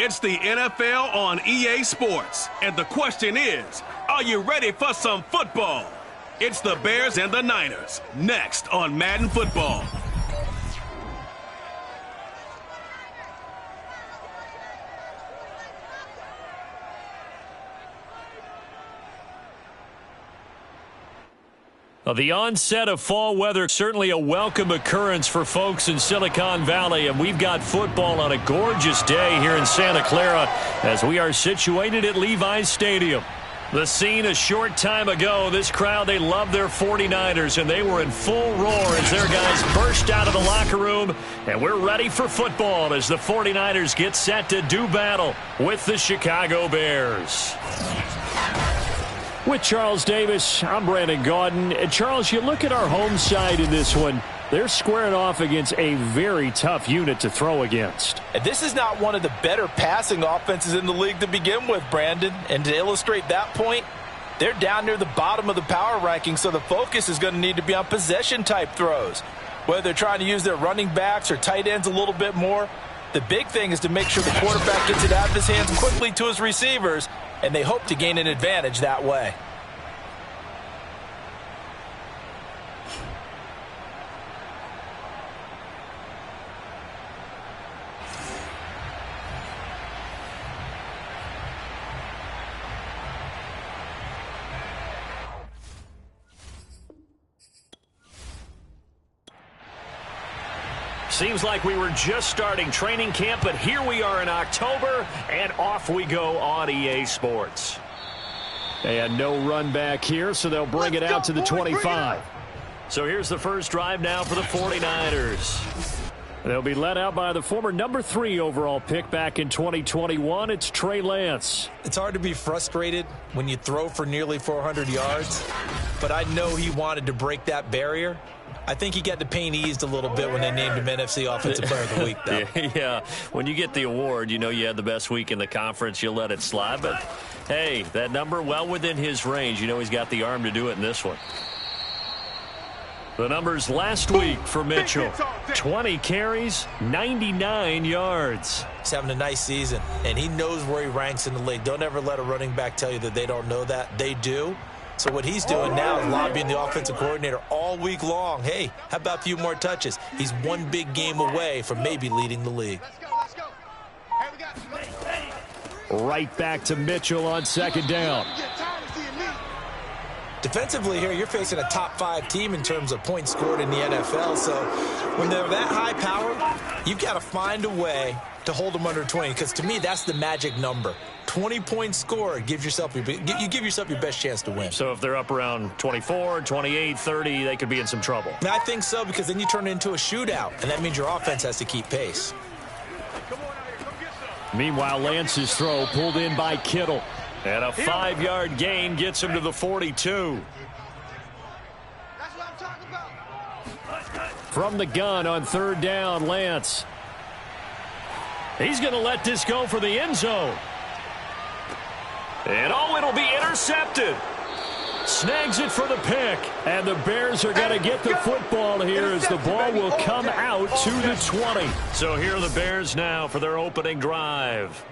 It's the NFL on EA Sports. And the question is, are you ready for some football? It's the Bears and the Niners, next on Madden Football. The onset of fall weather, certainly a welcome occurrence for folks in Silicon Valley, and we've got football on a gorgeous day here in Santa Clara as we are situated at Levi's Stadium. The scene a short time ago, this crowd, they love their 49ers, and they were in full roar as their guys burst out of the locker room, and we're ready for football as the 49ers get set to do battle with the Chicago Bears. With Charles Davis, I'm Brandon Gaudin. And Charles, you look at our home side in this one, they're squaring off against a very tough unit to throw against. This is not one of the better passing offenses in the league to begin with, Brandon. And to illustrate that point, they're down near the bottom of the power ranking, so the focus is going to need to be on possession-type throws. Whether they're trying to use their running backs or tight ends a little bit more, the big thing is to make sure the quarterback gets it out of his hands quickly to his receivers, and they hope to gain an advantage that way. Seems like we were just starting training camp, but here we are in October, and off we go on EA Sports. And no run back here, so they'll bring it out to the 25. So here's the first drive now for the 49ers. They'll be led out by the former number 3 overall pick back in 2021. It's Trey Lance. It's hard to be frustrated when you throw for nearly 400 yards, but I know he wanted to break that barrier. I think he got the pain eased a little bit when they named him NFC Offensive Player of the Week, though. Yeah, when you get the award, you know you had the best week in the conference, you'll let it slide. But, hey, that number well within his range. You know he's got the arm to do it in this one. The numbers last week for Mitchell. 20 carries, 99 yards. He's having a nice season, and he knows where he ranks in the league. Don't ever let a running back tell you that they don't know that. They do. So what he's doing now is lobbying the offensive coordinator all week long. Hey, how about a few more touches? He's one big game away from maybe leading the league. Right back to Mitchell on second down. Defensively here, you're facing a top 5 team in terms of points scored in the NFL. So when they're that high power, you've got to find a way to hold them under 20, because to me, that's the magic number. 20 points scored, you give yourself your best chance to win. So if they're up around 24, 28, 30, they could be in some trouble. And I think so, because then you turn it into a shootout, and that means your offense has to keep pace. Meanwhile, Lance's throw pulled in by Kittle. And a 5-yard gain gets him to the 42. That's what I'm talking about. From the gun on third down, Lance. He's going to let this go for the end zone. And it'll be intercepted. Snags it for the pick. And the Bears are going to get the football here as the ball will come out to the 20. So here are the Bears now for their opening drive.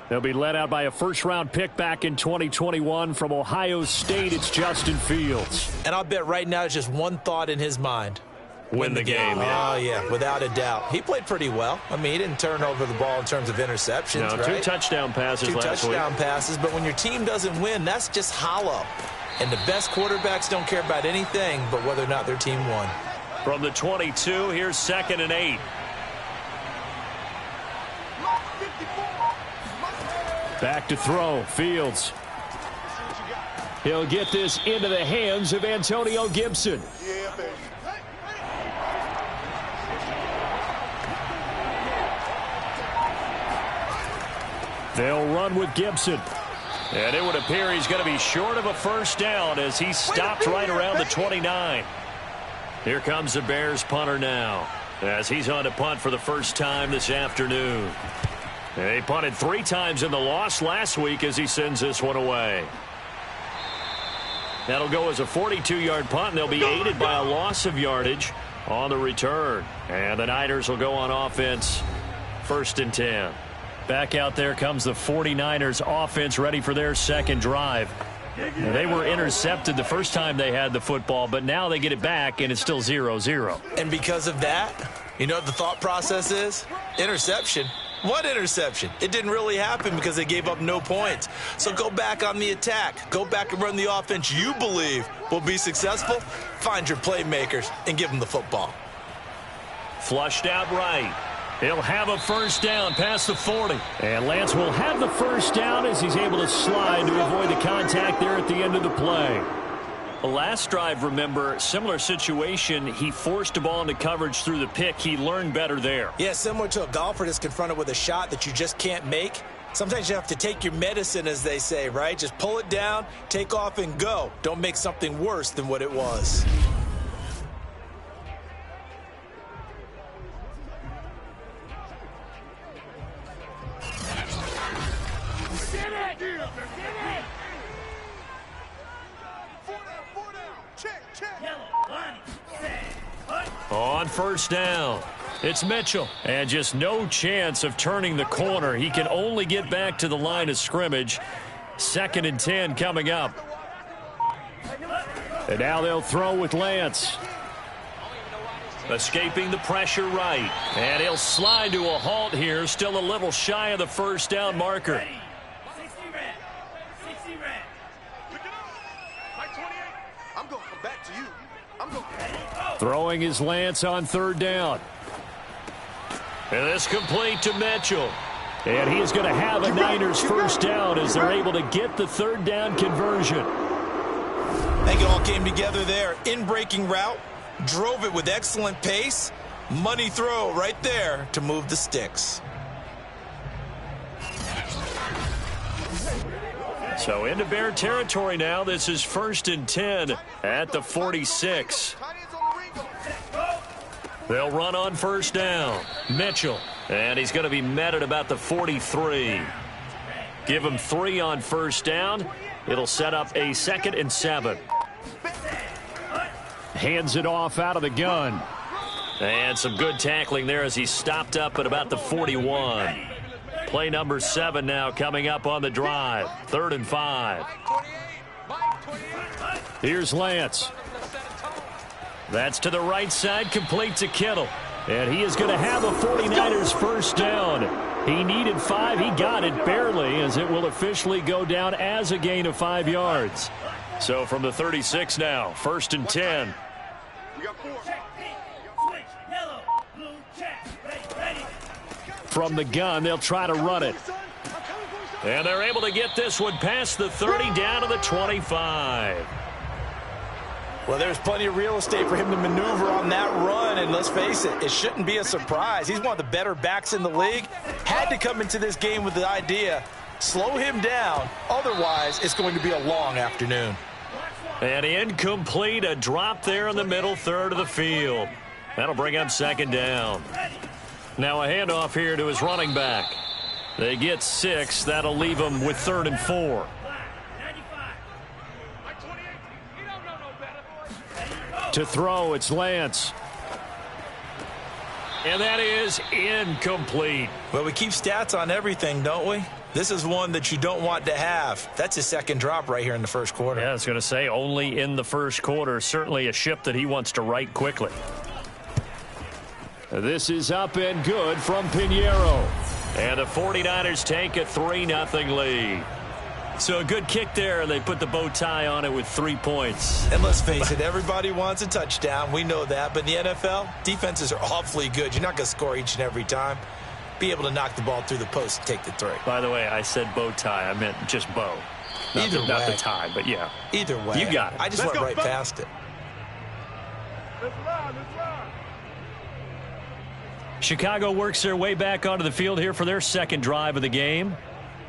They'll be led out by a first-round pick back in 2021 from Ohio State. It's Justin Fields. And I'll bet right now it's just one thought in his mind. Win the game. Yeah. Oh, yeah, without a doubt. He played pretty well. I mean, he didn't turn over the ball in terms of interceptions, no, right? 2 touchdown passes last week. 2 touchdown passes, but when your team doesn't win, that's just hollow. And the best quarterbacks don't care about anything but whether or not their team won. From the 22, here's 2nd and 8. Back to throw, Fields. He'll get this into the hands of Antonio Gibson. Yeah, baby. They'll run with Gibson. And it would appear he's going to be short of a first down as he stopped right around the 29. Here comes the Bears punter now as he's on to punt for the first time this afternoon. And he punted 3 times in the loss last week as he sends this one away. That'll go as a 42-yard punt, and they'll be aided by a loss of yardage on the return. And the Niners will go on offense, 1st and 10. Back out there comes the 49ers offense ready for their second drive. They were intercepted the first time they had the football, but now they get it back, and it's still 0-0. And because of that, you know what the thought process is? Interception. What interception? It didn't really happen because they gave up no points. So go back on the attack. Go back and run the offense you believe will be successful. Find your playmakers and give them the football. Flushed out right. He'll have a first down past the 40. And Lance will have the first down as he's able to slide to avoid the contact there at the end of the play. The last drive, remember, similar situation. He forced a ball into coverage through the pick. He learned better there. Yeah, similar to a golfer that's confronted with a shot that you just can't make. Sometimes you have to take your medicine, as they say, right? Just pull it down, take off, and go. Don't make something worse than what it was. On first down, it's Mitchell. And just no chance of turning the corner. He can only get back to the line of scrimmage. 2nd and 10 coming up. And now they'll throw with Lance. Escaping the pressure right. And he'll slide to a halt here. Still a little shy of the first down marker. I'm going to come back to you. Throwing his Lance on 3rd down. And this complete to Mitchell. And he is going to have a Niners first down as they're able to get the 3rd down conversion. I think it all came together there. In-breaking route, drove it with excellent pace. Money throw right there to move the sticks. So into Bear territory now. This is 1st and 10 at the 46. They'll run on first down. Mitchell. And he's going to be met at about the 43. Give him 3 on first down. It'll set up a 2nd and 7. Hands it off out of the gun. And some good tackling there as he stopped up at about the 41. Play number 7 now coming up on the drive. 3rd and 5. Here's Lance. That's to the right side, complete to Kittle. And he is going to have a 49ers first down. He needed 5. He got it barely, as it will officially go down as a gain of 5 yards. So from the 36 now, 1st and 10. From the gun, they'll try to run it. And they're able to get this one past the 30 down to the 25. Well, there's plenty of real estate for him to maneuver on that run, and let's face it, it shouldn't be a surprise. He's one of the better backs in the league. Had to come into this game with the idea, slow him down, otherwise it's going to be a long afternoon. And incomplete, a drop there in the middle third of the field. That'll bring up 2nd down. Now a handoff here to his running back. They get 6. That'll leave them with 3rd and 4. To throw, it's Lance. And that is incomplete. Well, we keep stats on everything, don't we? This is one that you don't want to have. That's his 2nd drop right here in the 1st quarter. Yeah, I was going to say only in the 1st quarter. Certainly a ship that he wants to right quickly. This is up and good from Pinheiro. And the 49ers take a 3-0 lead. So a good kick there, and they put the bow tie on it with 3 points. And let's face it, everybody wants a touchdown. We know that. But in the NFL, defenses are awfully good. You're not going to score each and every time. Be able to knock the ball through the post and take the 3. By the way, I said bow tie. I meant just bow. Not the tie, but yeah. Either way. You got it. I just went right past it. Chicago works their way back onto the field here for their 2nd drive of the game.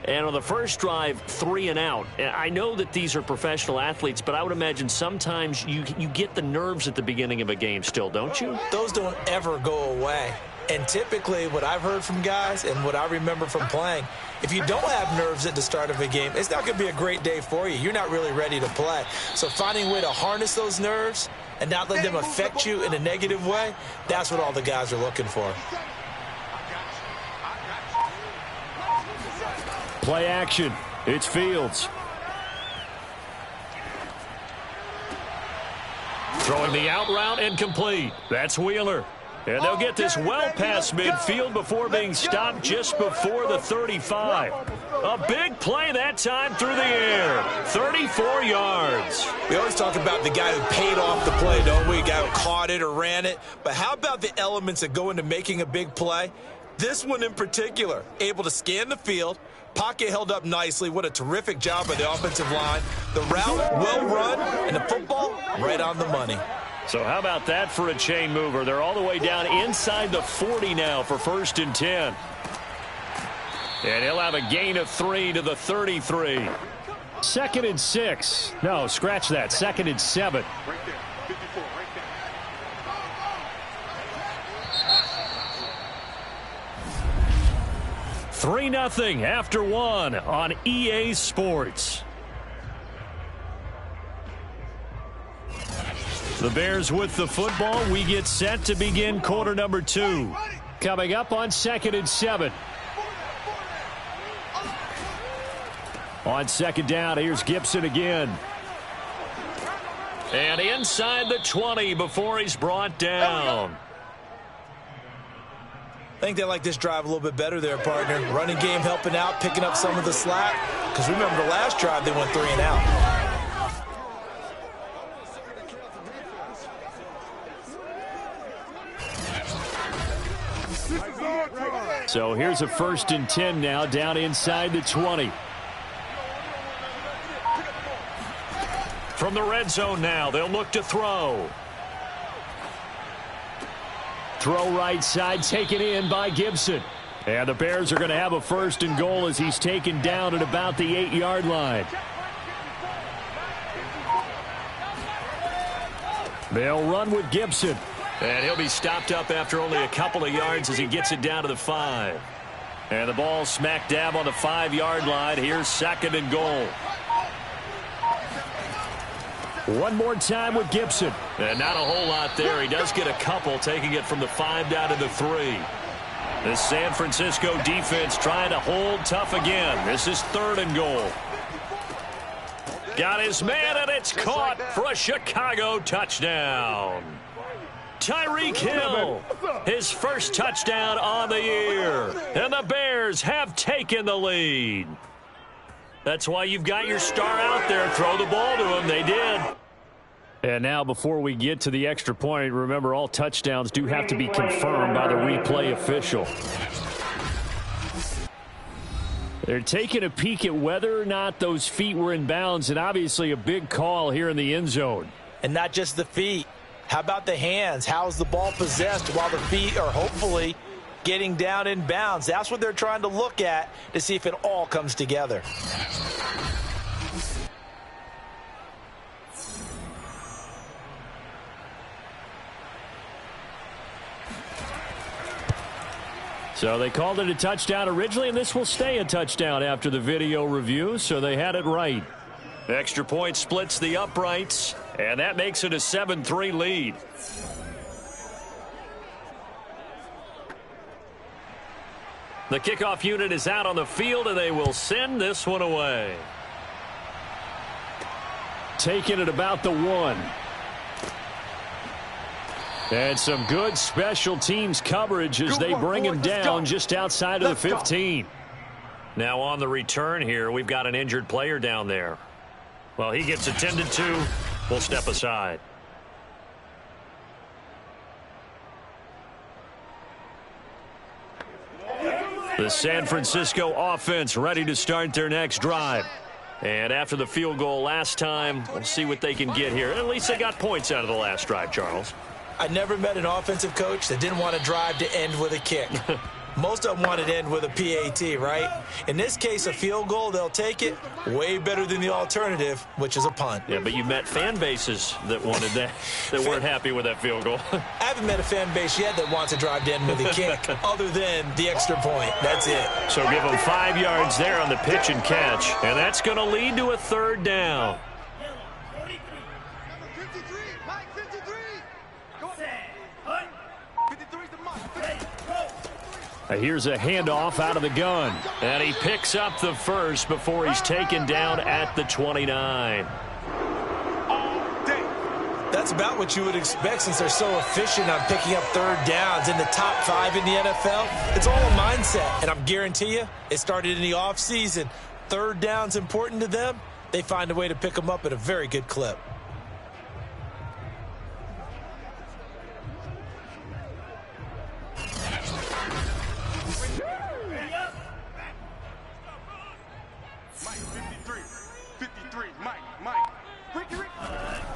And on the first drive, 3 and out. I know that these are professional athletes, but I would imagine sometimes you get the nerves at the beginning of a game still, don't you? Those don't ever go away. And typically what I've heard from guys and what I remember from playing, if you don't have nerves at the start of a game, it's not going to be a great day for you. You're not really ready to play. So finding a way to harness those nerves and not let them affect you in a negative way, that's what all the guys are looking for. Play action. It's Fields. Throwing the out route and complete. That's Wheeler. And they'll get this well past midfield before being stopped just before the 35. A big play that time through the air. 34 yards. We always talk about the guy who paid off the play, don't we? A guy who caught it or ran it. But how about the elements that go into making a big play? This one in particular, able to scan the field, pocket held up nicely. What a terrific job by the offensive line. The route, well run, and the football, right on the money. So how about that for a chain mover? They're all the way down inside the 40 now for 1st and 10. And he'll have a gain of 3 to the 33. 2nd and 6. No, scratch that. 2nd and 7. Right there. 54, right there. 3-0 after 1 on EA Sports. The Bears with the football. We get set to begin quarter number 2. Coming up on 2nd and 7. On 2nd down, here's Gibson again. And inside the 20 before he's brought down. I think they like this drive a little bit better there, partner. Running game helping out, picking up some of the slack. Because remember, the last drive they went 3 and out. So here's a 1st and 10 now, down inside the 20. From the red zone now, they'll look to throw. Throw right side, taken in by Gibson. And the Bears are going to have a 1st and goal as he's taken down at about the 8-yard line. They'll run with Gibson. And he'll be stopped up after only a couple of yards as he gets it down to the 5. And the ball smack dab on the 5-yard line. Here's 2nd and goal. One more time with Gibson. And not a whole lot there. He does get a couple, taking it from the 5 down to the 3. The San Francisco defense trying to hold tough again. This is 3rd and goal. Got his man, and it's caught for a Chicago touchdown. Tyreek Hill, his first touchdown on the year. And the Bears have taken the lead. That's why you've got your star out there. Throw the ball to him. They did. And now before we get to the extra point, remember all touchdowns do have to be confirmed by the replay official. They're taking a peek at whether or not those feet were in bounds, and obviously a big call here in the end zone. And not just the feet. How about the hands? How's the ball possessed while the feet are hopefully getting down in bounds? That's what they're trying to look at to see if it all comes together. So they called it a touchdown originally, and this will stay a touchdown after the video review, so they had it right. Extra point splits the uprights, and that makes it a 7-3 lead. The kickoff unit is out on the field, and they will send this one away. Taking it about the 1. And some good special teams coverage as they bring him down just outside of the 15. Now on the return here, we've got an injured player down there. Well, he gets attended to. We'll step aside. The San Francisco offense ready to start their next drive. And after the field goal last time, we'll see what they can get here. At least they got points out of the last drive, Charles. I never met an offensive coach that didn't want to drive to end with a kick. Most of them want to end with a PAT, right? In this case, a field goal, they'll take it. Way better than the alternative, which is a punt. Yeah, but you met fan bases that wanted that, that weren't happy with that field goal. I haven't met a fan base yet that wants to drive to end with a kick other than the extra point. That's it. So give them 5 yards there on the pitch and catch, and that's going to lead to a 3rd down. Here's a handoff out of the gun. And he picks up the first before he's taken down at the 29. That's about what you would expect since they're so efficient on picking up third downs. In the top 5 in the NFL, it's all a mindset. And I'm guarantee you, it started in the offseason. Third down's important to them. They find a way to pick them up at a very good clip.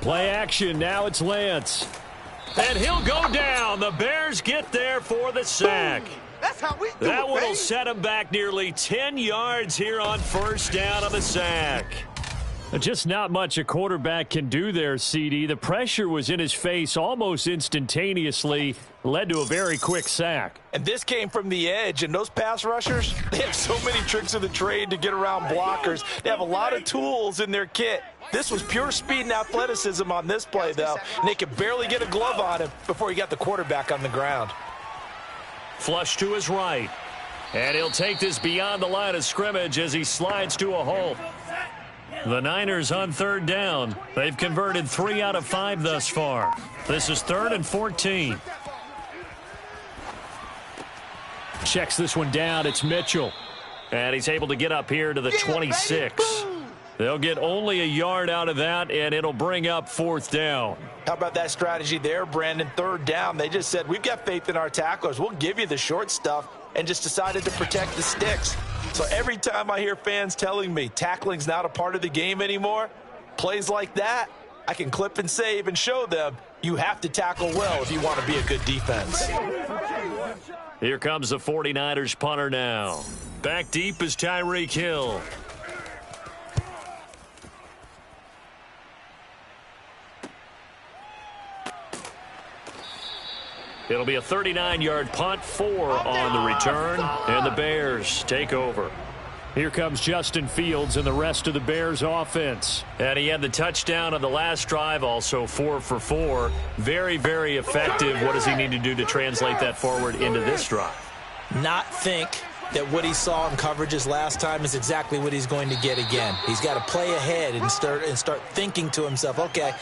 Play action. Now it's Lance. And he'll go down. The Bears get there for the sack. That's how we do that one will baby. set him back nearly 10 yards here on first down on the sack. Just not much a quarterback can do there, CD. The pressure was in his face almost instantaneously, led to a very quick sack. And this came from the edge, and those pass rushers, they have so many tricks of the trade to get around blockers. They have a lot of tools in their kit. This was pure speed and athleticism on this play, though, and they could barely get a glove on him before he got the quarterback on the ground. Flush to his right, and he'll take this beyond the line of scrimmage as he slides to a halt. The Niners on third down. They've converted 3 out of 5 thus far. This is 3rd and 14. Checks this one down. It's Mitchell. And he's able to get up here to the 26. They'll get only a yard out of that, and it'll bring up 4th down. How about that strategy there, Brandon? Third down. They just said, we've got faith in our tacklers. We'll give you the short stuff, and just decided to protect the sticks. So every time I hear fans telling me tackling's not a part of the game anymore, plays like that, I can clip and save and show them you have to tackle well if you want to be a good defense. Here comes the 49ers punter now. Back deep is Tyreek Hill. It'll be a 39-yard punt, 4 on the return, and the Bears take over. Here comes Justin Fields and the rest of the Bears offense. And he had the touchdown on the last drive, also 4 for 4. Very, very effective. What does he need to do to translate that forward into this drive? Not think that what he saw in coverages last time is exactly what he's going to get again. He's got to play ahead and start thinking to himself, okay,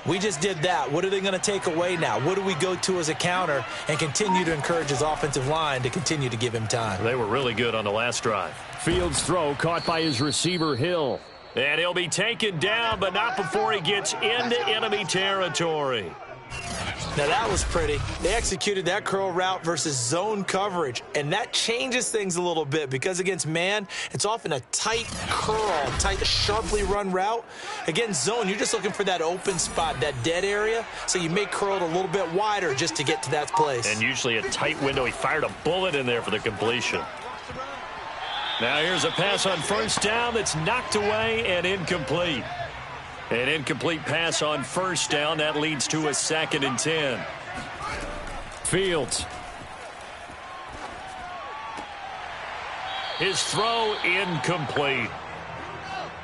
we just did that. What are they going to take away now? What do we go to as a counter, and continue to encourage his offensive line to continue to give him time? They were really good on the last drive. Fields' throw caught by his receiver, Hill. And he'll be taken down, but not before he gets into enemy territory. Now that was pretty. They executed that curl route versus zone coverage, and that changes things a little bit because against man, it's often a tight curl, tight, sharply run route. Against zone, you're just looking for that open spot, that dead area, so you may curl it a little bit wider just to get to that place. And usually a tight window. He fired a bullet in there for the completion. Now here's a pass on first down that's knocked away and incomplete. An incomplete pass on first down. That leads to a 2nd and 10. Fields. His throw incomplete.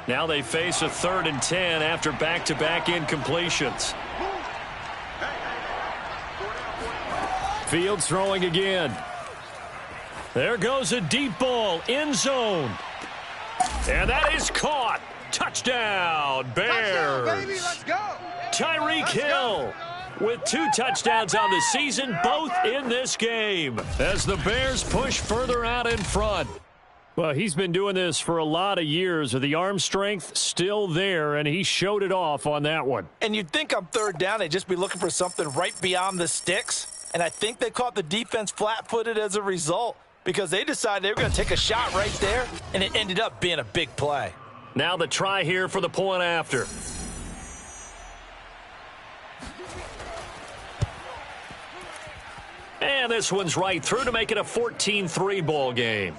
Now they face a 3rd and 10 after back-to-back incompletions. Fields throwing again. There goes a deep ball, end zone. And that is caught. Touchdown, Bears. Touchdown, baby. Let's go. Tyreek Hill with 2 touchdowns on the season, both in this game, as the Bears push further out in front. Well, he's been doing this for a lot of years. The arm strength still there, and he showed it off on that one. And you'd think on third down they'd just be looking for something right beyond the sticks. And I think they caught the defense flat-footed as a result because they decided they were going to take a shot right there, and it ended up being a big play. Now the try here for the point after. And this one's right through to make it a 14-3 ball game.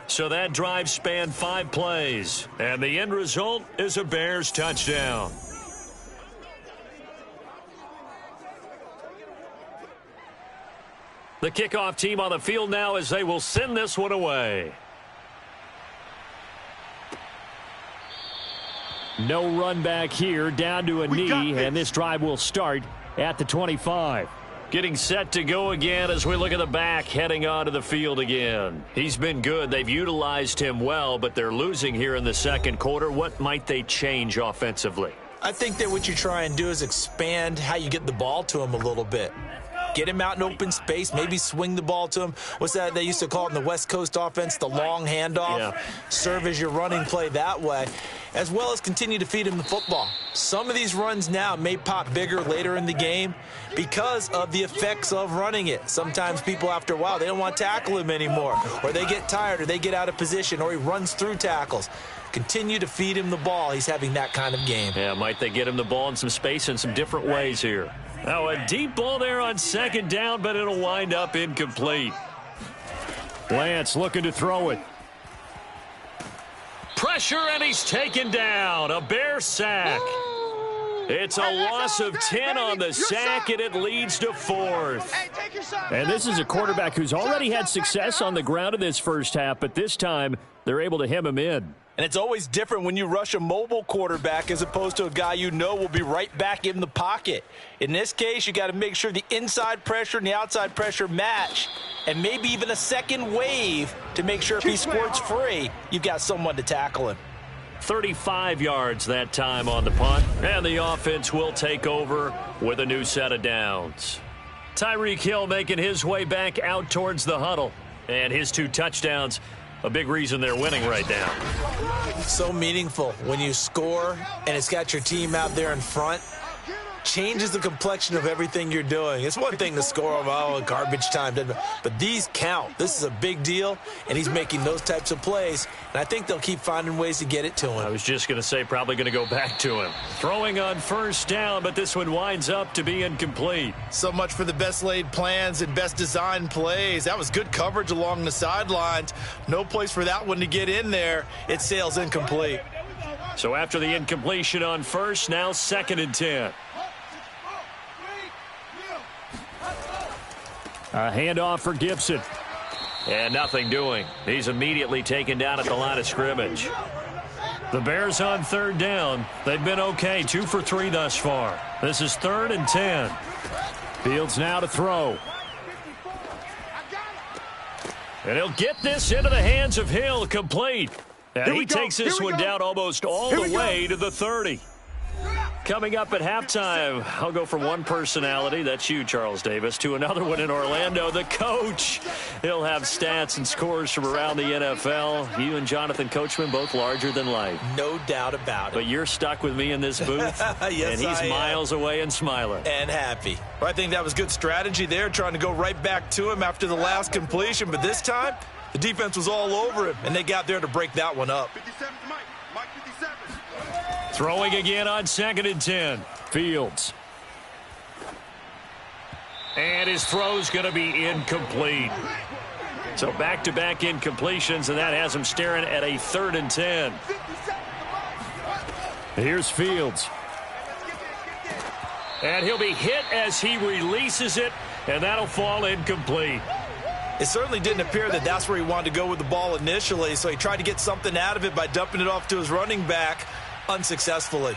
So that drive spanned 5 plays, and the end result is a Bears touchdown. The kickoff team on the field now as they will send this one away. No run back here, down to a knee, and this drive will start at the 25. Getting set to go again as we look at the back heading onto the field again. He's been good. They've utilized him well, but they're losing here in the second quarter. What might they change offensively? I think that what you try and do is expand how you get the ball to him a little bit. Get him out in open space, maybe swing the ball to him. What's that they used to call it in the West Coast offense, the long handoff? Yeah. Serve as your running play that way, as well as continue to feed him the football. Some of these runs now may pop bigger later in the game because of the effects of running it. Sometimes people, after a while, they don't want to tackle him anymore, or they get tired, or they get out of position, or he runs through tackles. Continue to feed him the ball. He's having that kind of game. Yeah, might they get him the ball in some space in some different ways here. Now a deep ball there on second down, but it'll wind up incomplete. Lance looking to throw it. Pressure, and he's taken down. A Bear sack. It's a loss of 10 on the sack, and it leads to fourth. And this is a quarterback who's already had success on the ground in this first half, but this time they're able to hem him in. And it's always different when you rush a mobile quarterback as opposed to a guy you know will be right back in the pocket. In this case, you got to make sure the inside pressure and the outside pressure match, and maybe even a second wave to make sure if he squirts free, you've got someone to tackle him. 35 yards that time on the punt, and the offense will take over with a new set of downs. Tyreek Hill making his way back out towards the huddle, and his 2 touchdowns, a big reason they're winning right now. So meaningful when you score and it's got your team out there in front. Changes the complexion of everything you're doing. It's one thing to score garbage time, but these count. This is a big deal, and he's making those types of plays, and I think they'll keep finding ways to get it to him. I was just going to say probably going to go back to him. Throwing on first down, but this one winds up to be incomplete. So much for the best laid plans and best designed plays. That was good coverage along the sidelines. No place for that one to get in there. It sails incomplete. So after the incompletion on first, now 2nd and 10. A handoff for Gibson. And nothing doing. He's immediately taken down at the line of scrimmage. The Bears on 3rd down. They've been okay. 2 for 3 thus far. This is 3rd and 10. Fields now to throw. And he'll get this into the hands of Hill, complete. And he takes this one down almost all the way to the 30. Coming up at halftime, I'll go from one personality, that's you, Charles Davis, to another one in Orlando, the coach. He'll have stats and scores from around the NFL. You and Jonathan Coachman, both larger than life. No doubt about it. But you're stuck with me in this booth, yes, and he's miles away and smiling. And happy. Well, I think that was good strategy there, trying to go right back to him after the last completion. But this time, the defense was all over him, and they got there to break that one up. 57 Mike. Mike 57. Throwing again on 2nd and 10. Fields. And his throw's going to be incomplete. So back-to-back incompletions, and that has him staring at a 3rd and 10. Here's Fields. And he'll be hit as he releases it, and that'll fall incomplete. It certainly didn't appear that that's where he wanted to go with the ball initially, so he tried to get something out of it by dumping it off to his running back unsuccessfully.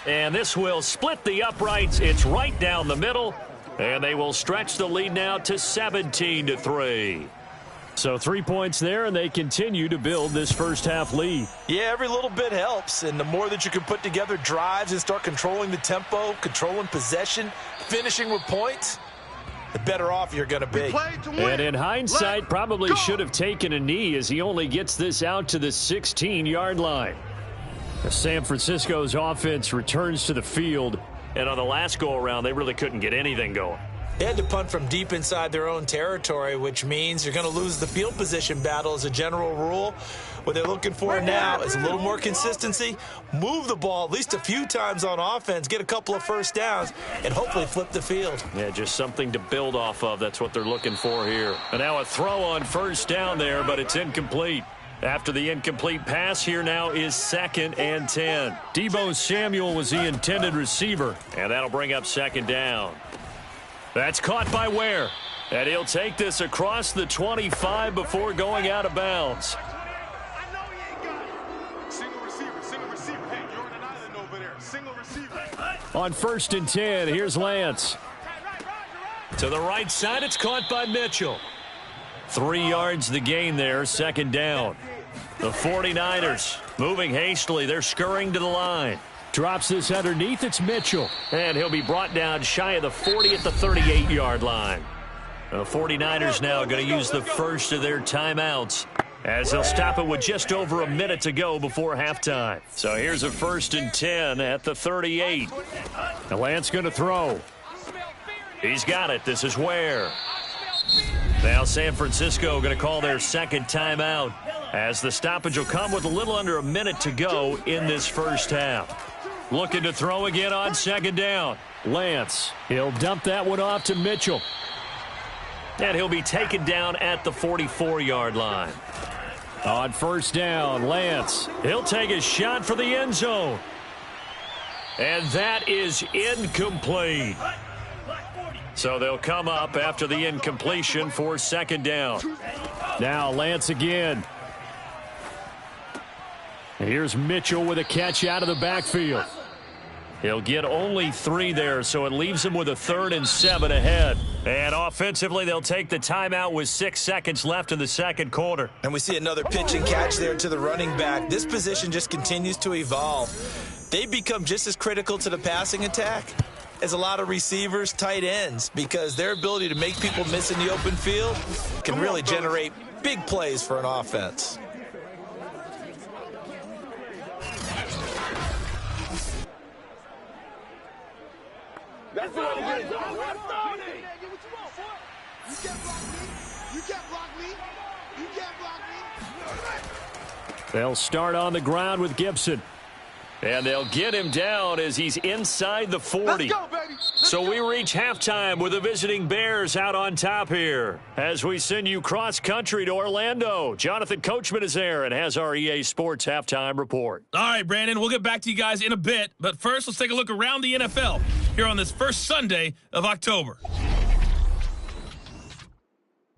And this will split the uprights. It's right down the middle, and they will stretch the lead now to 17-3. So 3 points there, and they continue to build this first half lead. Yeah, every little bit helps, and the more that you can put together drives and start controlling the tempo, controlling possession, finishing with points, the better off you're going to be. And in hindsight, probably should have taken a knee as he only gets this out to the 16-yard line. San Francisco's offense returns to the field. And on the last go-around, they really couldn't get anything going. They had to punt from deep inside their own territory, which means you're going to lose the field position battle as a general rule. What they're looking for now is a little more consistency, move the ball at least a few times on offense, get a couple of first downs, and hopefully flip the field. Yeah, just something to build off of. That's what they're looking for here. And now a throw on first down there, but it's incomplete. After the incomplete pass, here now is 2nd and 10. Deebo Samuel was the intended receiver. And that'll bring up 2nd down. That's caught by Ware. And he'll take this across the 25 before going out of bounds. On 1st and 10, here's Lance. To the right side, it's caught by Mitchell. 3 yards the gain there, 2nd down. The 49ers moving hastily. They're scurrying to the line. Drops this underneath. It's Mitchell. And he'll be brought down shy of the 40 at the 38-yard line. The 49ers now going to use the first of their timeouts as they'll stop it with just over a minute to go before halftime. So here's a 1st and 10 at the 38. Now Lance going to throw. He's got it. This is Ware. Now San Francisco going to call their 2nd timeout as the stoppage will come with a little under a minute to go in this first half. Looking to throw again on 2nd down. Lance. He'll dump that one off to Mitchell. And he'll be taken down at the 44-yard line. On 1st down, Lance. He'll take a shot for the end zone. And that is incomplete. So they'll come up after the incompletion for 2nd down. Now Lance again. Here's Mitchell with a catch out of the backfield. He'll get only 3 there, so it leaves him with a 3rd and 7 ahead. And offensively, they'll take the timeout with 6 seconds left in the 2nd quarter. And we see another pitch and catch there to the running back. This position just continues to evolve. They become just as critical to the passing attack as a lot of receivers, tight ends, because their ability to make people miss in the open field can really generate big plays for an offense. That's the way to get it done. You can't block me. You can't block me. You can't block me. They'll start on the ground with Gibson. And they'll get him down as he's inside the 40. Let's go, baby. So we reach halftime with the visiting Bears out on top here. As we send you cross-country to Orlando, Jonathan Coachman is there and has our EA Sports halftime report. All right, Brandon, we'll get back to you guys in a bit. But first, let's take a look around the NFL here on this first Sunday of October.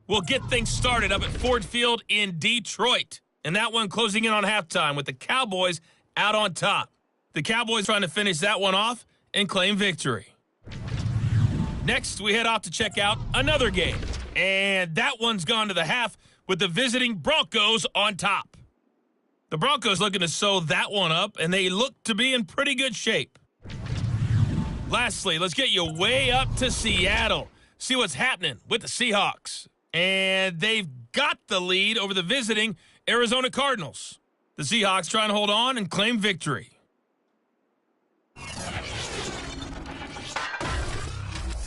We'll get things started up at Ford Field in Detroit. And that one closing in on halftime with the Cowboys out on top. The Cowboys trying to finish that one off and claim victory. Next, we head off to check out another game. And that one's gone to the half with the visiting Broncos on top. The Broncos looking to sew that one up, and they look to be in pretty good shape. Lastly, let's get you way up to Seattle. See what's happening with the Seahawks. And they've got the lead over the visiting Arizona Cardinals. The Seahawks trying to hold on and claim victory.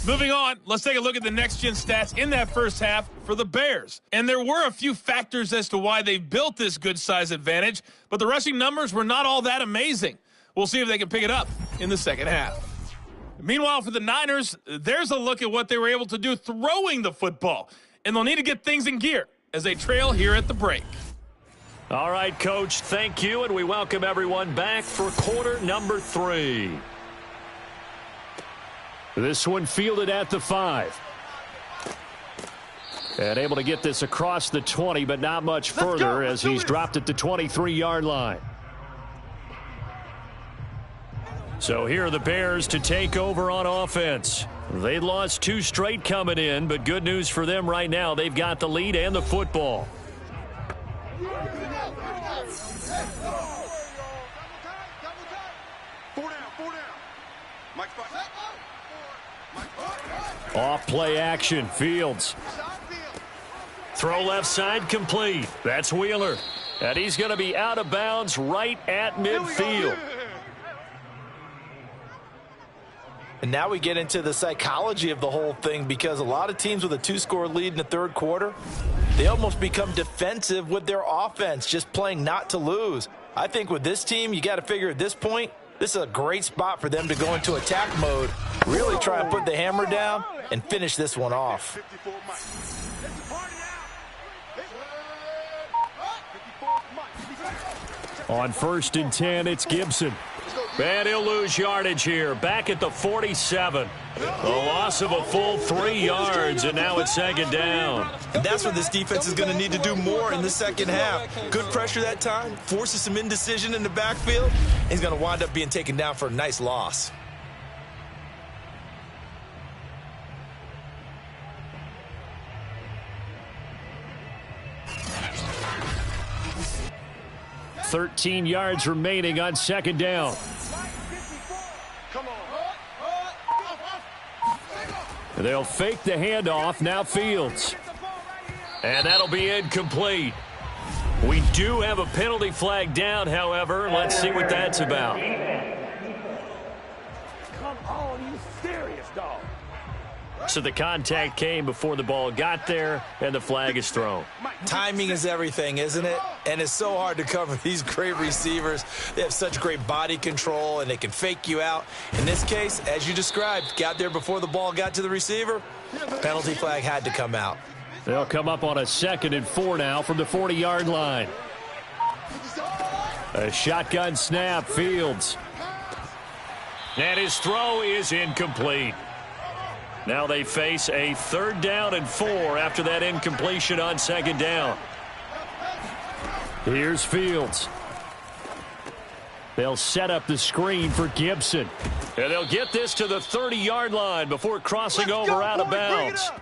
Moving on, let's take a look at the next-gen stats in that first half for the Bears. And there were a few factors as to why they built this good-size advantage, but the rushing numbers were not all that amazing. We'll see if they can pick it up in the second half. Meanwhile, for the Niners, there's a look at what they were able to do throwing the football. And they'll need to get things in gear as they trail here at the break. All right, Coach, thank you, and we welcome everyone back for quarter number 3. This one fielded at the 5. And able to get this across the 20, but not much further as he's dropped at the 23-yard line. So here are the Bears to take over on offense. They lost 2 straight coming in, but good news for them right now. They've got the lead and the football. Off play action, Fields. Throw left side complete. That's Wheeler. And he's going to be out of bounds right at midfield. And now we get into the psychology of the whole thing, because a lot of teams with a 2-score lead in the third quarter, they almost become defensive with their offense, just playing not to lose. I think with this team, you got to figure at this point, this is a great spot for them to go into attack mode, really try and put the hammer down and finish this one off. On 1st and 10, it's Gibson. And he'll lose yardage here, back at the 47. A loss of a full 3 yards, and now it's 2nd down. And that's what this defense is going to need to do more in the second half. Good pressure that time, forces some indecision in the backfield. He's going to wind up being taken down for a nice loss. 13 yards remaining on second down. They'll fake the handoff. Now Fields. And that'll be incomplete. We do have a penalty flag down, however. Let's see what that's about. Come on, you serious, dog? So the contact came before the ball got there, and the flag is thrown. Timing is everything, isn't it? And it's so hard to cover these great receivers. They have such great body control, and they can fake you out. In this case, as you described, got there before the ball got to the receiver. Penalty flag had to come out. They'll come up on a 2nd and 4 now from the 40-yard line. A shotgun snap, Fields. And his throw is incomplete. Now they face a 3rd down and 4 after that incompletion on 2nd down. Here's Fields. They'll set up the screen for Gibson. And they'll get this to the 30-yard line before crossing over out of bounds.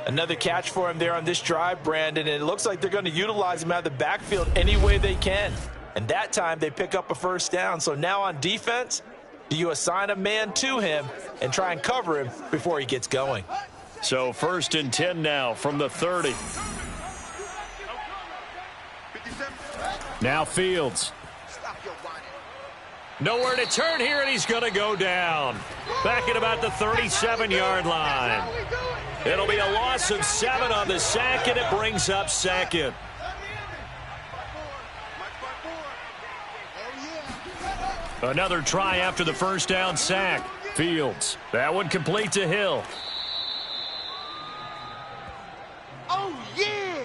Another catch for him there on this drive, Brandon, and it looks like they're going to utilize him out of the backfield any way they can. And that time they pick up a 1st down. So now on defense, do you assign a man to him and try and cover him before he gets going? So 1st and 10 now from the 30. Now Fields. Nowhere to turn here, and he's going to go down. Back at about the 37-yard line. It'll be a loss of 7 on the sack, and it brings up 2nd. Another try after the 1st down sack. Fields. That one complete to Hill. Oh, yeah!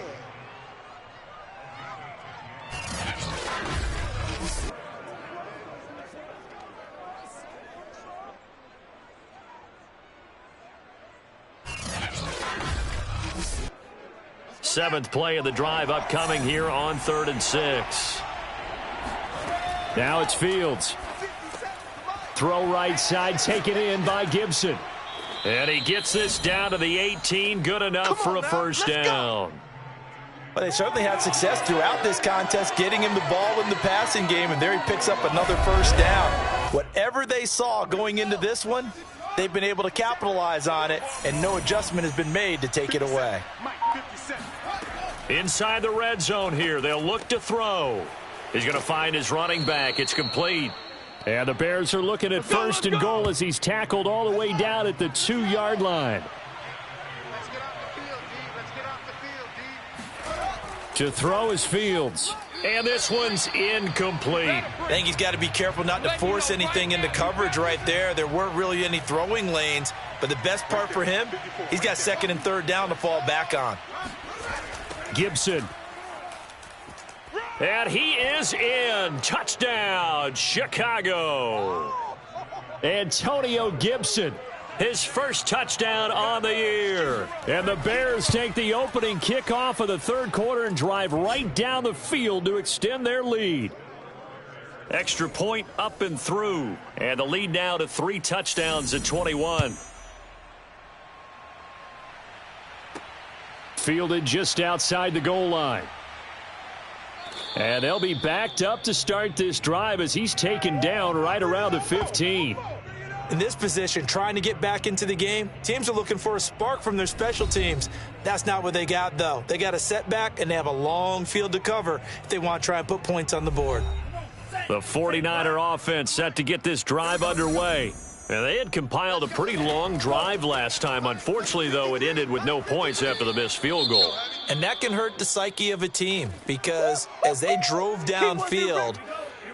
Seventh play of the drive upcoming here on 3rd and 6. Now it's Fields. Throw right side, taken in by Gibson. And he gets this down to the 18. Good enough for a 1st down. Well, they certainly had success throughout this contest getting him the ball in the passing game, and there he picks up another 1st down. Whatever they saw going into this one, they've been able to capitalize on it, and no adjustment has been made to take it away. Inside the red zone here, they'll look to throw. He's going to find his running back. It's complete. And the Bears are looking at 1st and goal as he's tackled all the way down at the 2-yard line. To throw is Fields. And this one's incomplete. I think he's got to be careful not to force anything into coverage right there. There weren't really any throwing lanes, but the best part for him, he's got 2nd and 3rd down to fall back on. Gibson. And he is in. Touchdown, Chicago. Antonio Gibson, his 1st touchdown on the year. And the Bears take the opening kickoff of the 3rd quarter and drive right down the field to extend their lead. Extra point up and through. And the lead now to 3 touchdowns at 21. Fielded just outside the goal line. And they'll be backed up to start this drive as he's taken down right around the 15. In this position, trying to get back into the game, teams are looking for a spark from their special teams. That's not what they got, though. They got a setback, and they have a long field to cover if they want to try and put points on the board. The 49er offense set to get this drive underway. And they had compiled a pretty long drive last time. Unfortunately, though, it ended with no points after the missed field goal. And that can hurt the psyche of a team because as they drove downfield,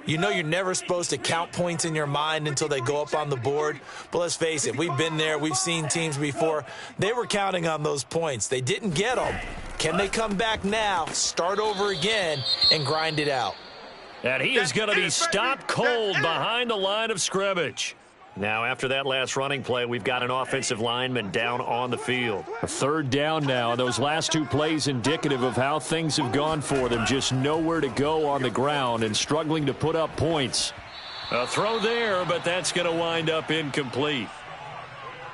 you know you're never supposed to count points in your mind until they go up on the board. But let's face it, we've been there. We've seen teams before. They were counting on those points. They didn't get them. Can they come back now, start over again, and grind it out? And he is going to be stopped cold behind the line of scrimmage. Now, after that last running play, we've got an offensive lineman down on the field. A 3rd down now. Those last 2 plays indicative of how things have gone for them. Just nowhere to go on the ground and struggling to put up points. A throw there, but that's going to wind up incomplete.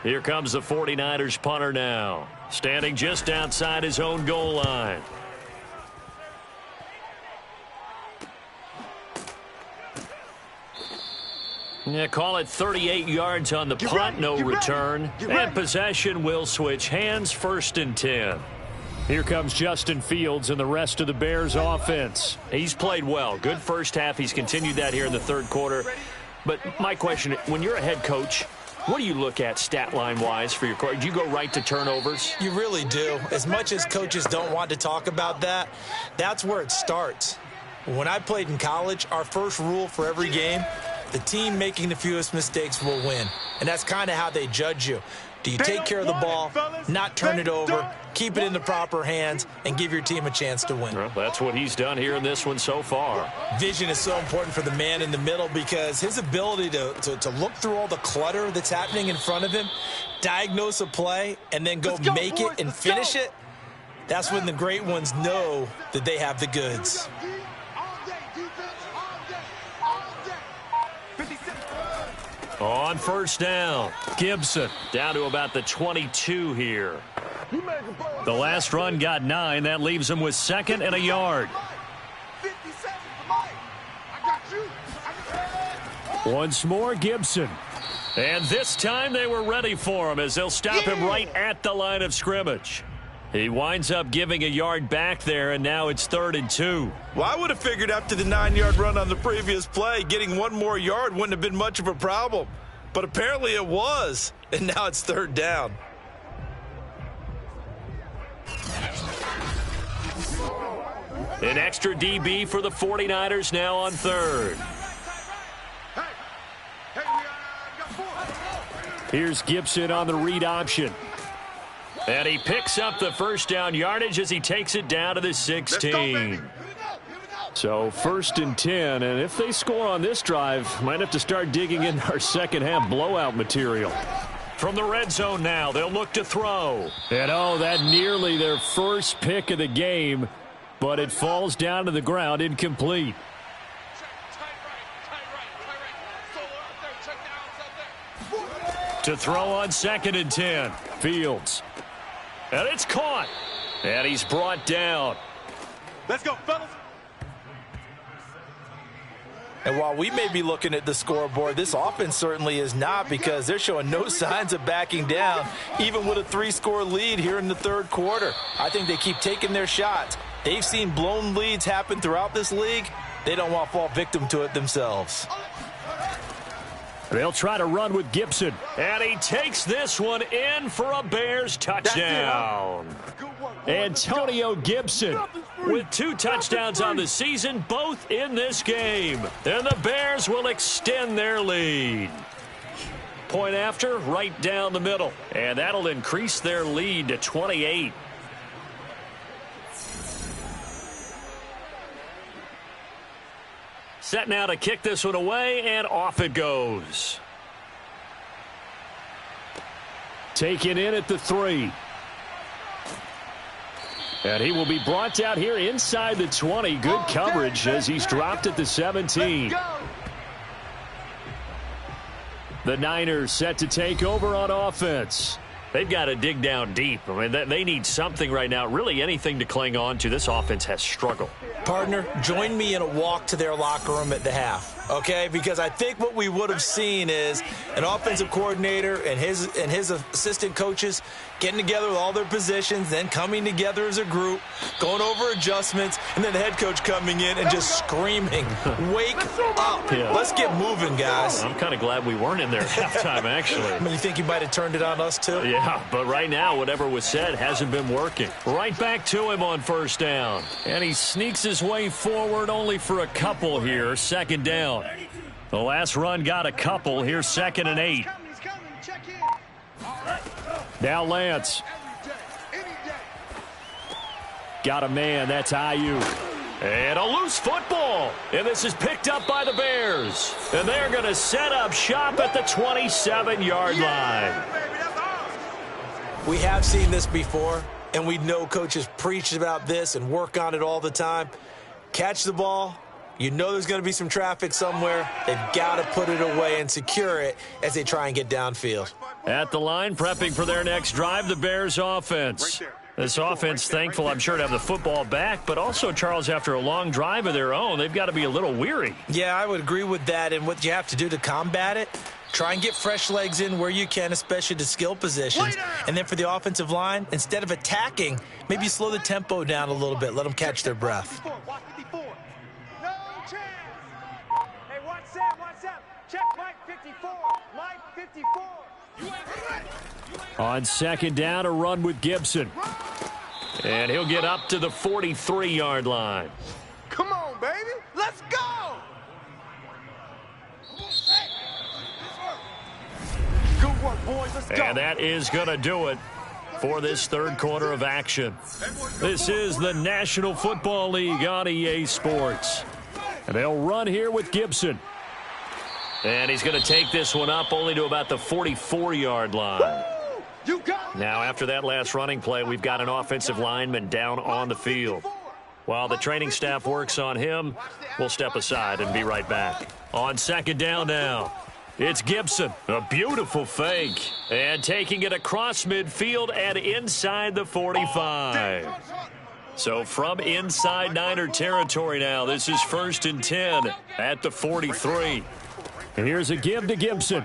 Here comes the 49ers punter now, standing just outside his own goal line. Yeah, call it 38 yards on the punt, no return. And possession will switch hands, 1st and 10. Here comes Justin Fields and the rest of the Bears offense. He's played well. Good first half. He's continued that here in the 3rd quarter. But my question, when you're a head coach, what do you look at stat line-wise for your coach? Do you go right to turnovers? You really do. As much as coaches don't want to talk about that, that's where it starts. When I played in college, our first rule for every game, the team making the fewest mistakes will win. And that's kind of how they judge you. Do you take care of the ball, not turn it over, keep it in the proper hands, and give your team a chance to win? Well, that's what he's done here in this one so far. Vision is so important for the man in the middle because his ability to look through all the clutter that's happening in front of him, diagnose a play, and then go make it and finish it, that's when the great ones know that they have the goods. On 1st down, Gibson down to about the 22 here. The last run got 9. That leaves him with 2nd and a yard. Once more, Gibson. And this time they were ready for him as they'll stop him right at the line of scrimmage. He winds up giving a yard back there, and now it's 3rd and 2. Well, I would have figured after the 9-yard run on the previous play, getting 1 more yard wouldn't have been much of a problem. But apparently it was, and now it's 3rd down. An extra DB for the 49ers now on 3rd. Here's Gibson on the read option. And he picks up the 1st down yardage as he takes it down to the 16. So 1st and 10, and if they score on this drive, might have to start digging in our 2nd half blowout material. From the red zone now, they'll look to throw. And oh, that nearly their first pick of the game, but it falls down to the ground incomplete. To throw on 2nd and 10, Fields. And it's caught. And he's brought down. Let's go, fellas. And while we may be looking at the scoreboard, this offense certainly is not because they're showing no signs of backing down, even with a 3-score lead here in the 3rd quarter. I think they keep taking their shots. They've seen blown leads happen throughout this league. They don't want to fall victim to it themselves. They'll try to run with Gibson. And he takes this one in for a Bears touchdown. Antonio Gibson with 2 touchdowns on the season, both in this game. And the Bears will extend their lead. Point after, right down the middle. And that'll increase their lead to 28. Set now to kick this one away, and off it goes. Taken in at the 3. And he will be brought down here inside the 20. Good coverage as he's dropped at the 17. The Niners set to take over on offense. They've got to dig down deep. I mean, they need something right now, really anything to cling on to. This offense has struggled. Partner, join me in a walk to their locker room at the half, okay? Because I think what we would have seen is an offensive coordinator and his assistant coaches getting together with all their positions, then coming together as a group, going over adjustments, and then the head coach coming in and just screaming, wake up. Yeah. Let's get moving, guys. I'm kind of glad we weren't in there at halftime, actually. I mean, you think you might have turned it on us, too? Yeah, but right now, whatever was said hasn't been working. Right back to him on 1st down. And he sneaks his way forward only for a couple here. 2nd down. The last run got a couple. Here's 2nd and 8. Now Lance. Got a man. That's Ayuk. And a loose football. And this is picked up by the Bears. And they're going to set up shop at the 27-yard line. We have seen this before, and we know coaches preach about this and work on it all the time. Catch the ball. You know there's going to be some traffic somewhere. They've got to put it away and secure it as they try and get downfield. At the line, prepping for their next drive, the Bears offense. This offense thankful, I'm sure, to have the football back, but also, Charles, after a long drive of their own, they've got to be a little weary. Yeah, I would agree with that, and what you have to do to combat it, try and get fresh legs in where you can, especially to skill positions. And then for the offensive line, instead of attacking, maybe slow the tempo down a little bit, let them catch their breath. Hey, what's up? Check Mike 54. Mike 54. On second down, a run with Gibson. And he'll get up to the 43-yard line. Come on, baby. Let's go. Good work, boys. Let's go. And that is going to do it for this third quarter of action. This is the National Football League on EA Sports. And they'll run here with Gibson. And he's going to take this one up only to about the 44-yard line. Now, after that last running play, we've got an offensive lineman down on the field. While the training staff works on him, we'll step aside and be right back. On second down now, it's Gibson. A beautiful fake. And taking it across midfield and inside the 45. So from inside Niner territory now, this is 1st and 10 at the 43. And here's a give to Gibson.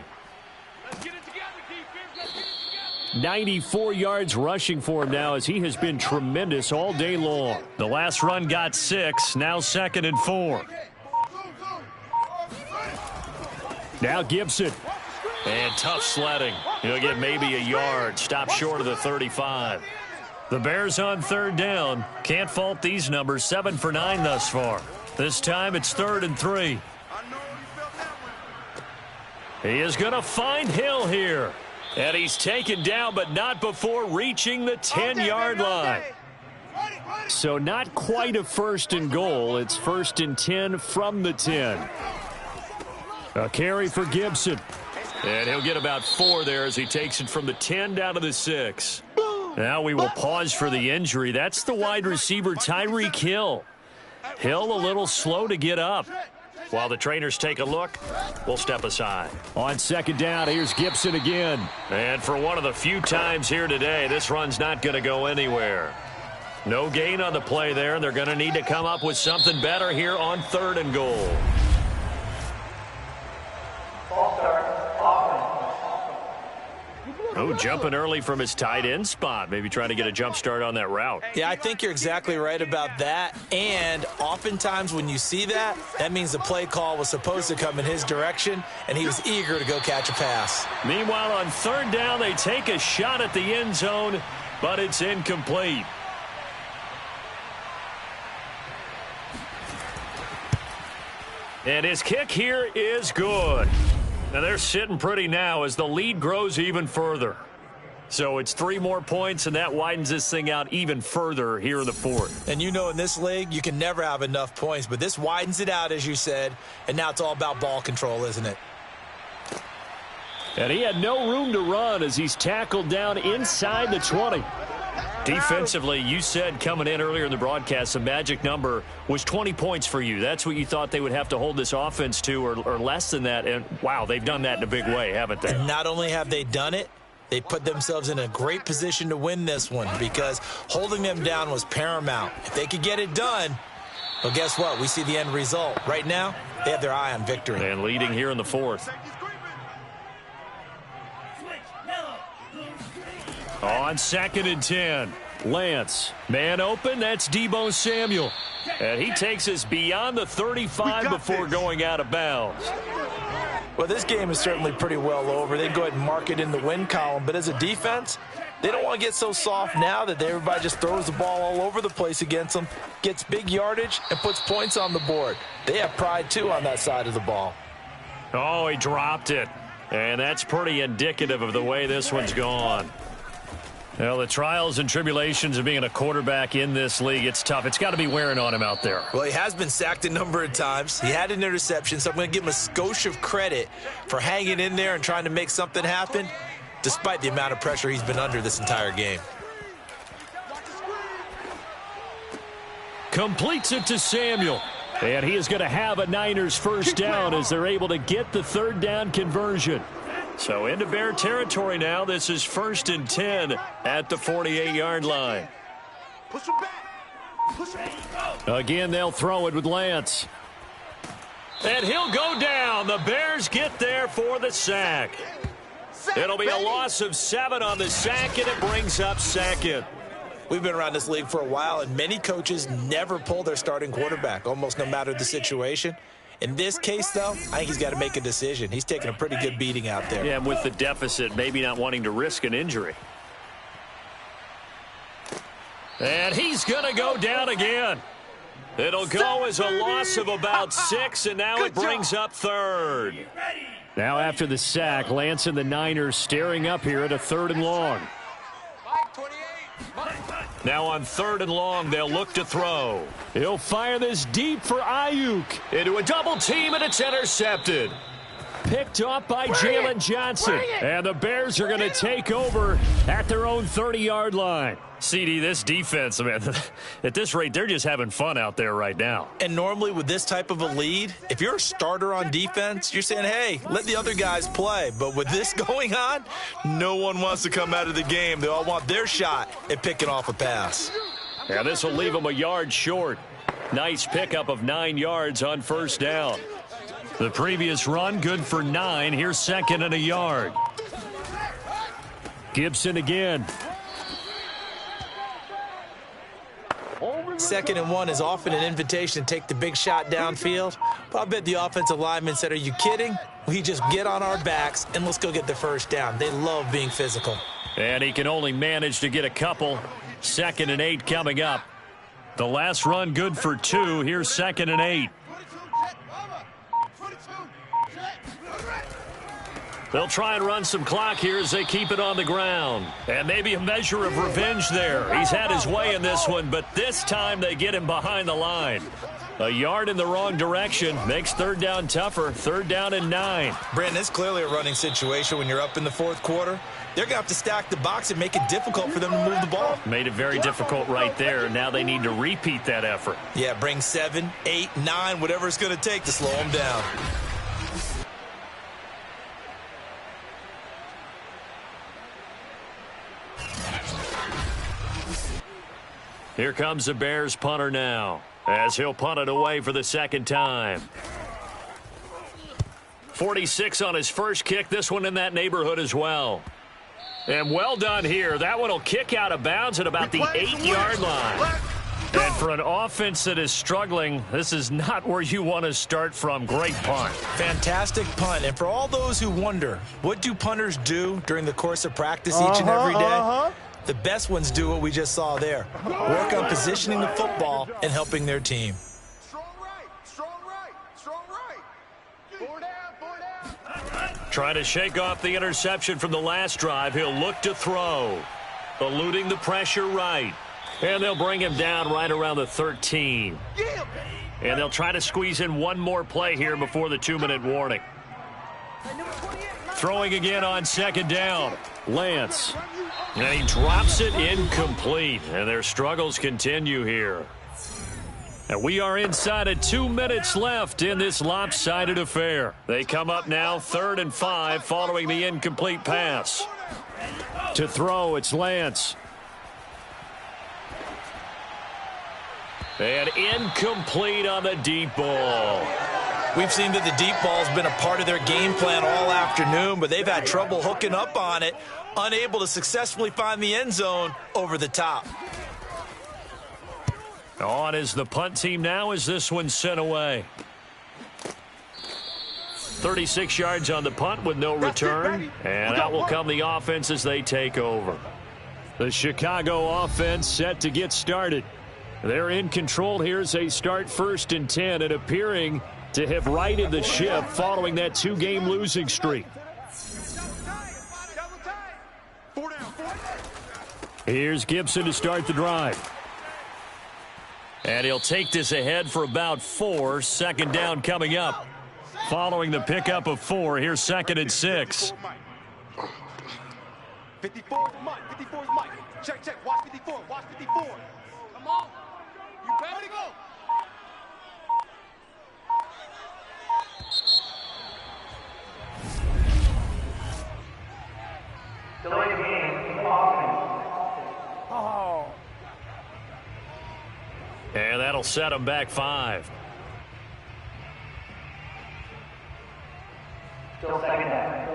94 yards rushing for him now as he has been tremendous all day long. The last run got 6, now 2nd and 4. Now Gibson. And tough sledding. He'll get maybe a yard. Stop short of the 35. The Bears on third down. Can't fault these numbers. 7 for 9 thus far. This time it's 3rd and 3. He is going to find Hill here. And he's taken down, but not before reaching the 10-yard line. So not quite a 1st and goal. It's 1st and 10 from the 10. A carry for Gibson. And he'll get about 4 there as he takes it from the 10 down to the 6. Now we will pause for the injury. That's the wide receiver, Tyreek Hill. Hill a little slow to get up. While the trainers take a look, we'll step aside. On second down, here's Gibson again. And for one of the few times here today, this run's not going to go anywhere. No gain on the play there, and they're going to need to come up with something better here on 3rd and goal. Oh, jumping early from his tight end spot. Maybe trying to get a jump start on that route. Yeah, I think you're exactly right about that. And oftentimes when you see that, that means the play call was supposed to come in his direction, and he was eager to go catch a pass. Meanwhile, on 3rd down, they take a shot at the end zone, but it's incomplete. And his kick here is good. And they're sitting pretty now as the lead grows even further. So it's 3 more points, and that widens this thing out even further here in the 4th. And you know in this league, you can never have enough points, but this widens it out, as you said, and now it's all about ball control, isn't it? And he had no room to run as he's tackled down inside the 20. Defensively, you said coming in earlier in the broadcast, the magic number was 20 points for you. That's what you thought they would have to hold this offense to, or less than that. And, wow, they've done that in a big way, haven't they? And not only have they done it, they put themselves in a great position to win this one because holding them down was paramount. If they could get it done, well, guess what? We see the end result. Right now, they have their eye on victory. And leading here in the 4th. On 2nd and 10, Lance. Man open, that's Deebo Samuel. And he takes us beyond the 35 before going out of bounds. Well, this game is certainly pretty well over. They go ahead and mark it in the win column. But as a defense, they don't want to get so soft now that everybody just throws the ball all over the place against them, gets big yardage, and puts points on the board. They have pride, too, on that side of the ball. Oh, he dropped it. And that's pretty indicative of the way this one's gone. Well, the trials and tribulations of being a quarterback in this league, it's tough. It's got to be wearing on him out there. Well, he has been sacked a number of times. He had an interception, so I'm going to give him a skosh of credit for hanging in there and trying to make something happen, despite the amount of pressure he's been under this entire game. Completes it to Samuel. And he is going to have a Niners first down as they're able to get the 3rd down conversion. So into Bear territory now. This is 1st and 10 at the 48-yard line. Push him back. Push him back. Again, they'll throw it with Lance. And he'll go down. The Bears get there for the sack. It'll be a loss of 7 on the sack, and it brings up second. We've been around this league for a while, and many coaches never pull their starting quarterback, almost no matter the situation. In this case, though, I think he's got to make a decision. He's taking a pretty good beating out there. Yeah, and with the deficit, maybe not wanting to risk an injury. And he's going to go down again. It'll go as a loss of about 6, and now it brings up third. Now after the sack, Lance and the Niners staring up here at a 3rd and long. Now on 3rd and long, they'll look to throw. He'll fire this deep for Ayuk. Into a double team, and it's intercepted. Picked off by Jalen Johnson. And the Bears are going to take over at their own 30-yard line. CD, this defense, man, at this rate, they're just having fun out there right now. And normally with this type of a lead, if you're a starter on defense, you're saying, hey, let the other guys play. But with this going on, no one wants to come out of the game. They all want their shot at picking off a pass. Yeah, this will leave them a yard short. Nice pickup of 9 yards on 1st down. The previous run, good for 9. Here's 2nd and a yard. Gibson again. 2nd and 1 is often an invitation to take the big shot downfield. But I bet the offensive linemen said, are you kidding? We just get on our backs and let's go get the 1st down. They love being physical. And he can only manage to get a couple. 2nd and 8 coming up. The last run good for 2. Here's 2nd and 8. They'll try and run some clock here as they keep it on the ground. And maybe a measure of revenge there. He's had his way in this one, but this time they get him behind the line. A yard in the wrong direction makes 3rd down tougher. 3rd down and 9. Brandon, it's clearly a running situation when you're up in the 4th quarter. They're going to have to stack the box and make it difficult for them to move the ball. Made it very difficult right there. Now they need to repeat that effort. Yeah, bring 7, 8, 9, whatever it's going to take to slow them down. Here comes the Bears punter now, as he'll punt it away for the 2nd time. 46 on his first kick, this one in that neighborhood as well. And well done here. That one will kick out of bounds at about the 8-yard line. And for an offense that is struggling, this is not where you want to start from. Great punt. Fantastic punt. And for all those who wonder, what do punters do during the course of practice each and every day? The best ones do what we just saw there. Work on positioning the football and helping their team. Strong right, strong right, strong right. 4 down, 4 down. Trying to shake off the interception from the last drive. He'll look to throw. Eluding the pressure right. And they'll bring him down right around the 13. And they'll try to squeeze in one more play here before the 2-minute warning. Throwing again on 2nd down. Lance. And he drops it incomplete. And their struggles continue here. And we are inside of 2 minutes left in this lopsided affair. They come up now 3rd and 5 following the incomplete pass. To throw, it's Lance. And incomplete on the deep ball. We've seen that the deep ball has been a part of their game plan all afternoon, but they've had trouble hooking up on it, unable to successfully find the end zone over the top. On is the punt team now as this one's sent away. 36 yards on the punt with no return. And out will come the offense as they take over. The Chicago offense set to get started. They're in control here as they start 1st and 10 and appearing to have righted the ship following that 2-game losing streak. Here's Gibson to start the drive. And he'll take this ahead for about 4. 2nd down coming up. Following the pickup of 4, here's 2nd and 6. 54 is Mike. 54 is Mike. Check, check. Watch 54. Watch 54. Come on. You ready to go? Delay the game. Oh. That'll set them back 5. Still second half.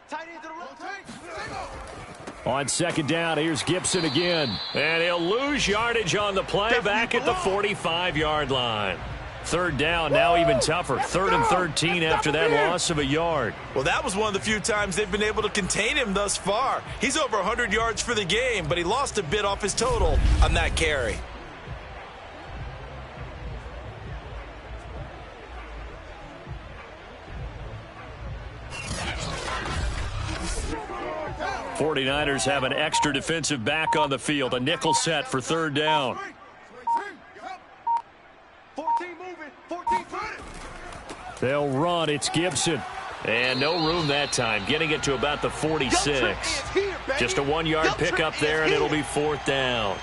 Tight end to the left. On second down, here's Gibson again. And he'll lose yardage on the play back at the 45-yard line. Third down, now even tougher. 3rd and 13 after that loss of a yard. Well, that was one of the few times they've been able to contain him thus far. He's over 100 yards for the game, but he lost a bit off his total on that carry. '49ers have an extra defensive back on the field. A nickel set for 3rd down. 14 moving. 14 footed. They'll run. It's Gibson. And no room that time. Getting it to about the 46. Just a 1-yard pickup there, and it'll be 4th down.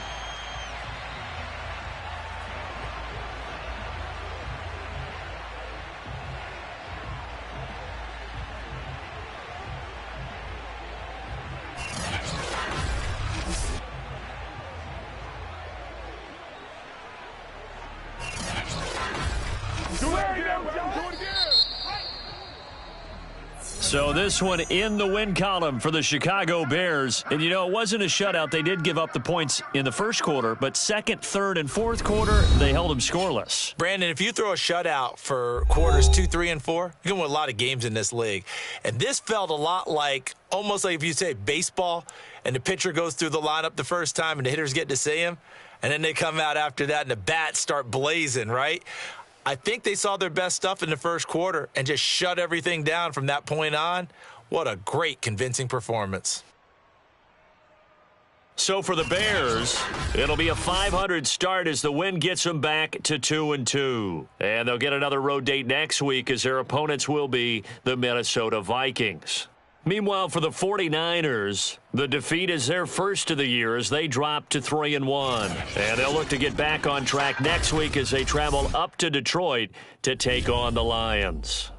So this one in the win column for the Chicago Bears. And, you know, it wasn't a shutout. They did give up the points in the first quarter, but second, third, and fourth quarter, they held them scoreless. Brandon, if you throw a shutout for quarters 2, 3, and 4, you're going to win a lot of games in this league. And this felt a lot like, almost like if you say baseball, and the pitcher goes through the lineup the first time and the hitters get to see him, and then they come out after that and the bats start blazing, right? I think they saw their best stuff in the first quarter and just shut everything down from that point on. What a great, convincing performance. So for the Bears, it'll be a .500 start as the win gets them back to 2-2. And they'll get another road date next week as their opponents will be the Minnesota Vikings. Meanwhile, for the 49ers, the defeat is their first of the year as they drop to 3-1. And they'll look to get back on track next week as they travel up to Detroit to take on the Lions.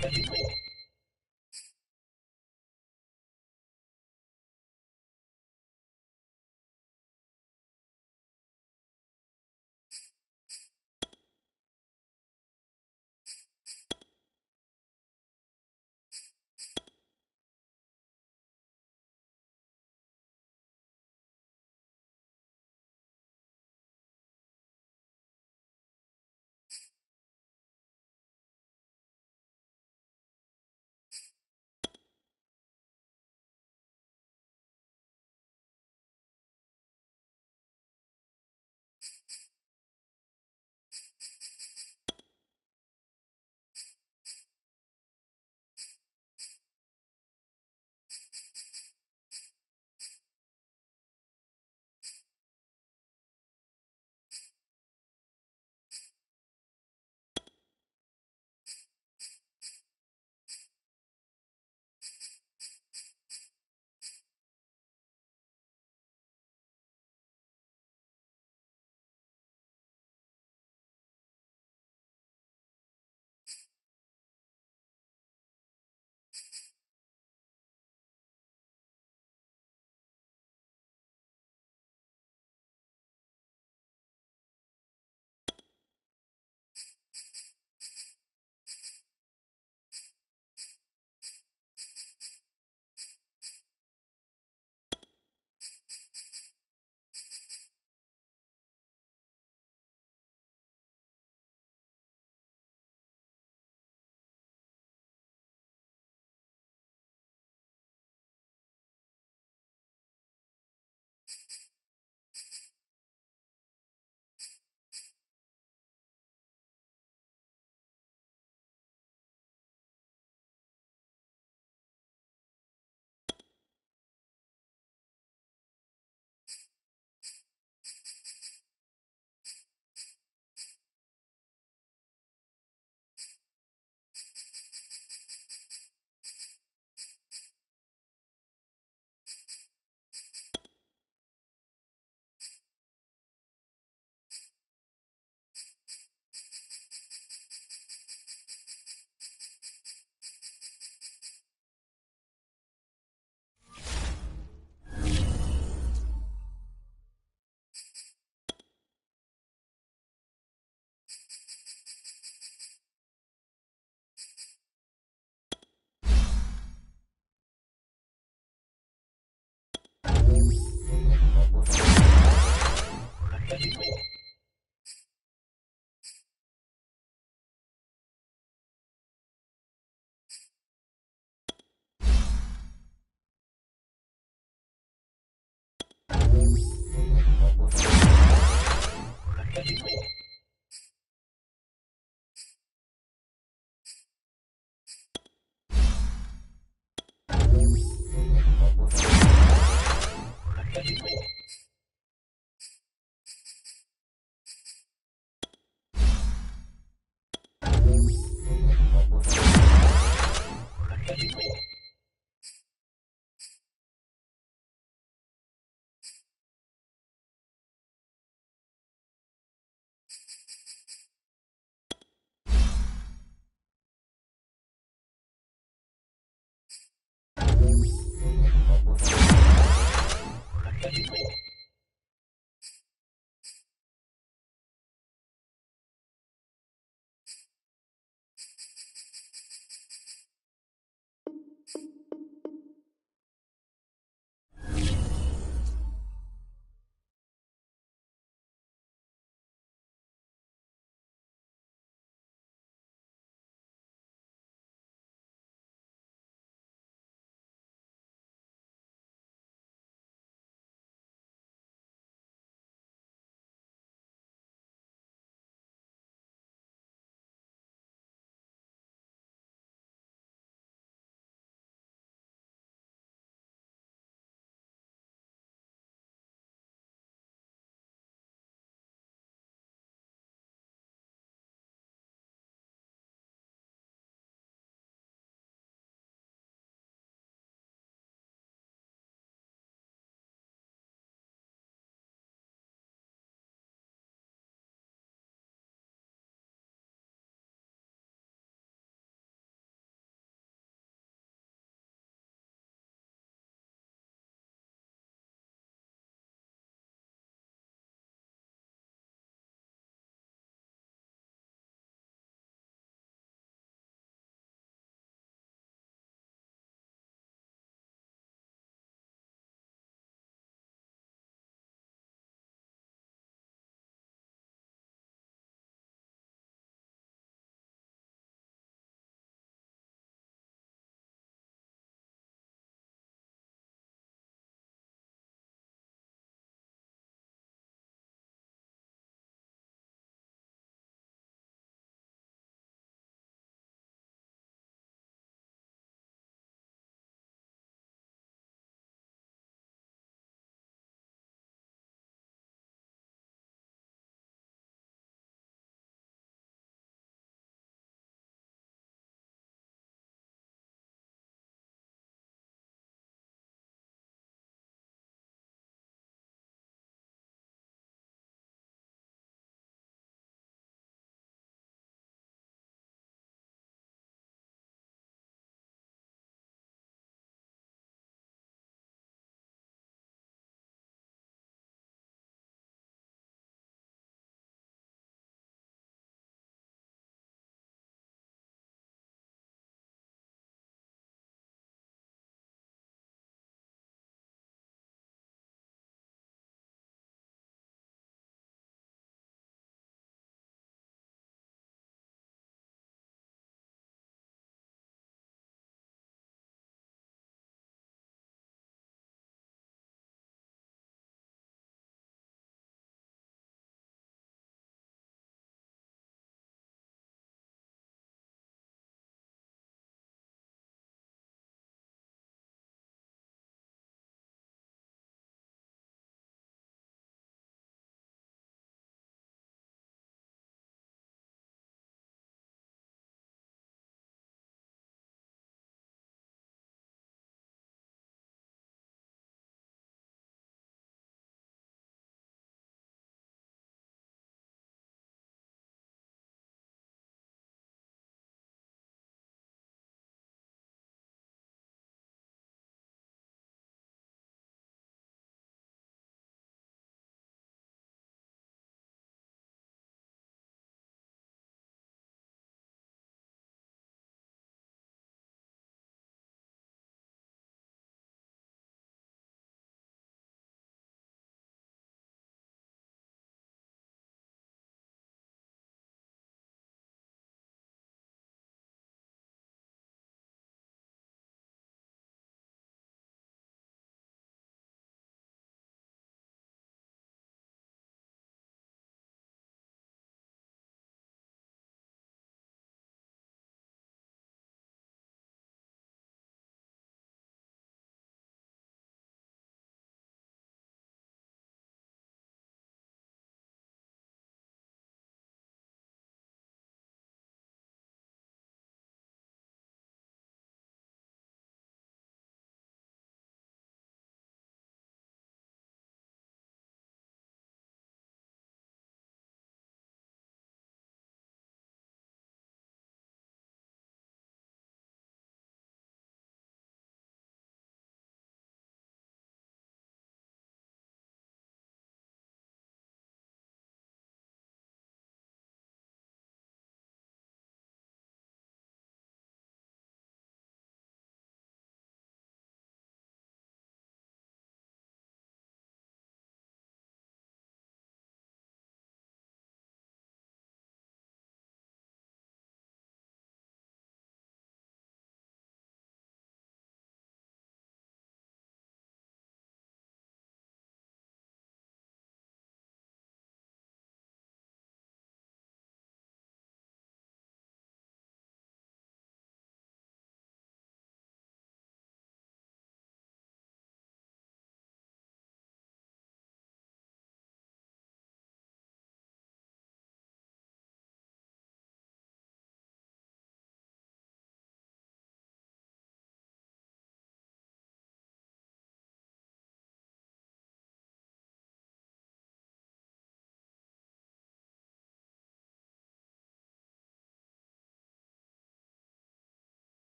Thank you.